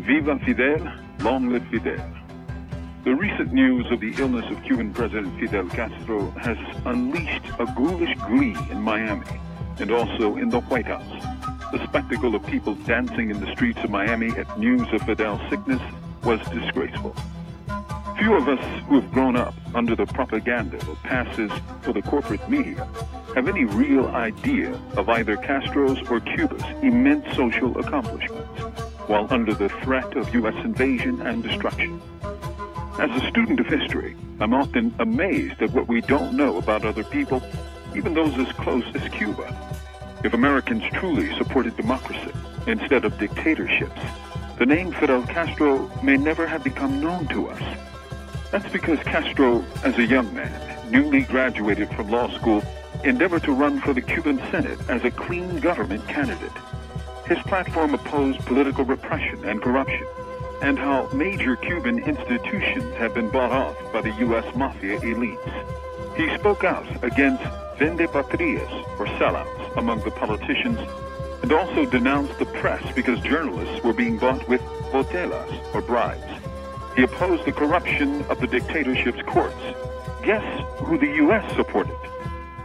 Viva Fidel, long live Fidel. The recent news of the illness of Cuban President Fidel Castro has unleashed a ghoulish glee in Miami and also in the White House. The spectacle of people dancing in the streets of Miami at news of Fidel's sickness was disgraceful. Few of us who have grown up under the propaganda that passes for the corporate media have any real idea of either Castro's or Cuba's immense social accomplishments, while under the threat of U.S. invasion and destruction. As a student of history, I'm often amazed at what we don't know about other people, even those as close as Cuba. If Americans truly supported democracy instead of dictatorships, the name Fidel Castro may never have become known to us. That's because Castro, as a young man, newly graduated from law school, endeavored to run for the Cuban Senate as a clean government candidate. His platform opposed political repression and corruption, and how major Cuban institutions have been bought off by the U.S. Mafia elites. He spoke out against vende-patrias, or sellouts, among the politicians, and also denounced the press because journalists were being bought with botellas, or bribes. He opposed the corruption of the dictatorship's courts. Guess who the U.S. supported?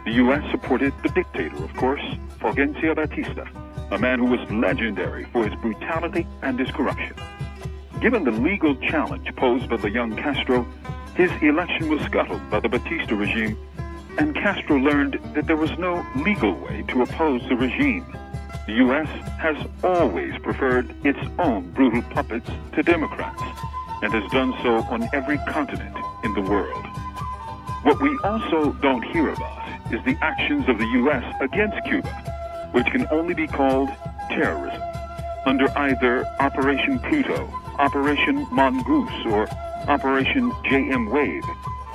The U.S. supported the dictator, of course, Fulgencia Batista, a man who was legendary for his brutality and his corruption. Given the legal challenge posed by the young Castro, his election was scuttled by the Batista regime, and Castro learned that there was no legal way to oppose the regime. The U.S. has always preferred its own brutal puppets to Democrats, and has done so on every continent in the world. What we also don't hear about is the actions of the U.S. against Cuba, which can only be called terrorism, under either Operation Pluto, Operation Mongoose, or Operation J.M. Wave.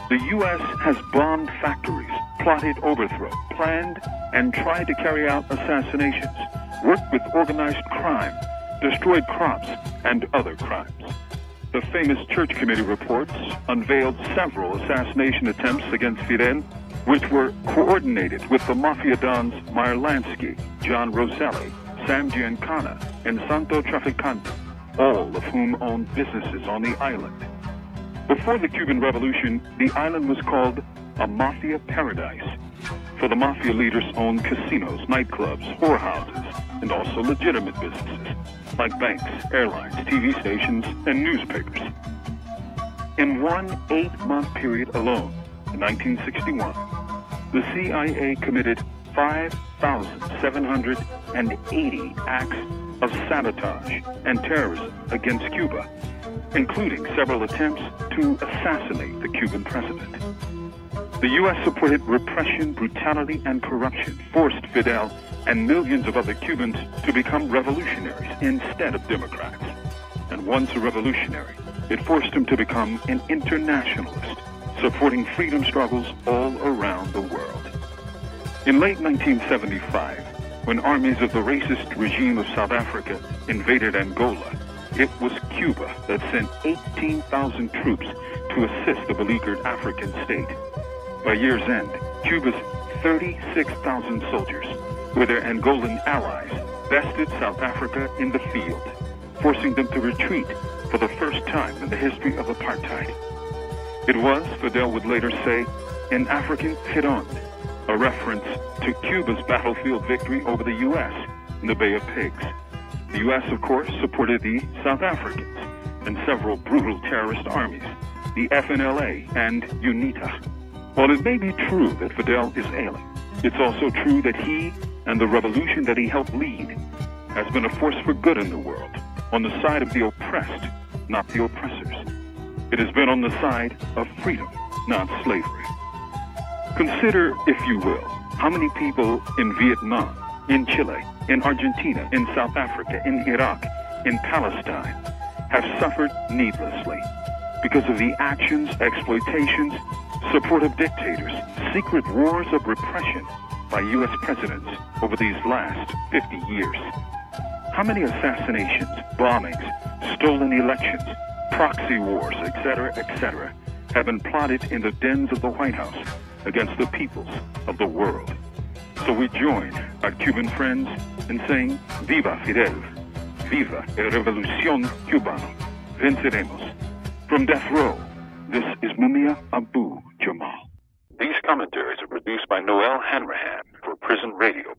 The U.S. has bombed factories, plotted overthrow, planned and tried to carry out assassinations, worked with organized crime, destroyed crops, and other crimes. The famous Church Committee reports unveiled several assassination attempts against Fidel, which were coordinated with the Mafia dons Meyer Lansky, John Rosselli, Sam Giancana, and Santo Trafficante, all of whom owned businesses on the island. Before the Cuban Revolution, the island was called a Mafia paradise, for the Mafia leaders owned casinos, nightclubs, whorehouses, and also legitimate businesses, like banks, airlines, TV stations, and newspapers. In one 8-month period alone, in 1961, the CIA committed 5,780 acts of sabotage and terrorism against Cuba, including several attempts to assassinate the Cuban president. The U.S. supported repression, brutality, and corruption, forced Fidel and millions of other Cubans to become revolutionaries instead of Democrats. And once a revolutionary, it forced him to become an internationalist, supporting freedom struggles all around the world. In late 1975, when armies of the racist regime of South Africa invaded Angola, it was Cuba that sent 18,000 troops to assist the beleaguered African state. By year's end, Cuba's 36,000 soldiers, with their Angolan allies, bested South Africa in the field, forcing them to retreat for the first time in the history of apartheid. It was, Fidel would later say, an African hit-on, a reference to Cuba's battlefield victory over the U.S. in the Bay of Pigs. The U.S., of course, supported the South Africans and several brutal terrorist armies, the FNLA and UNITA. While it may be true that Fidel is ailing, it's also true that he and the revolution that he helped lead has been a force for good in the world, on the side of the oppressed, not the oppressors. It has been on the side of freedom, not slavery. Consider, if you will, how many people in Vietnam, in Chile, in Argentina, in South Africa, in Iraq, in Palestine, have suffered needlessly because of the actions, exploitations, support of dictators, secret wars of repression by U.S. presidents over these last 50 years. How many assassinations, bombings, stolen elections, proxy wars, etc., have been plotted in the dens of the White House against the peoples of the world? So we join our Cuban friends in saying, Viva Fidel, Viva la revolución cubana. Venceremos. From death row, this is Mumia Abu-Jamal. These commentaries are produced by Noel Hanrahan for Prison Radio.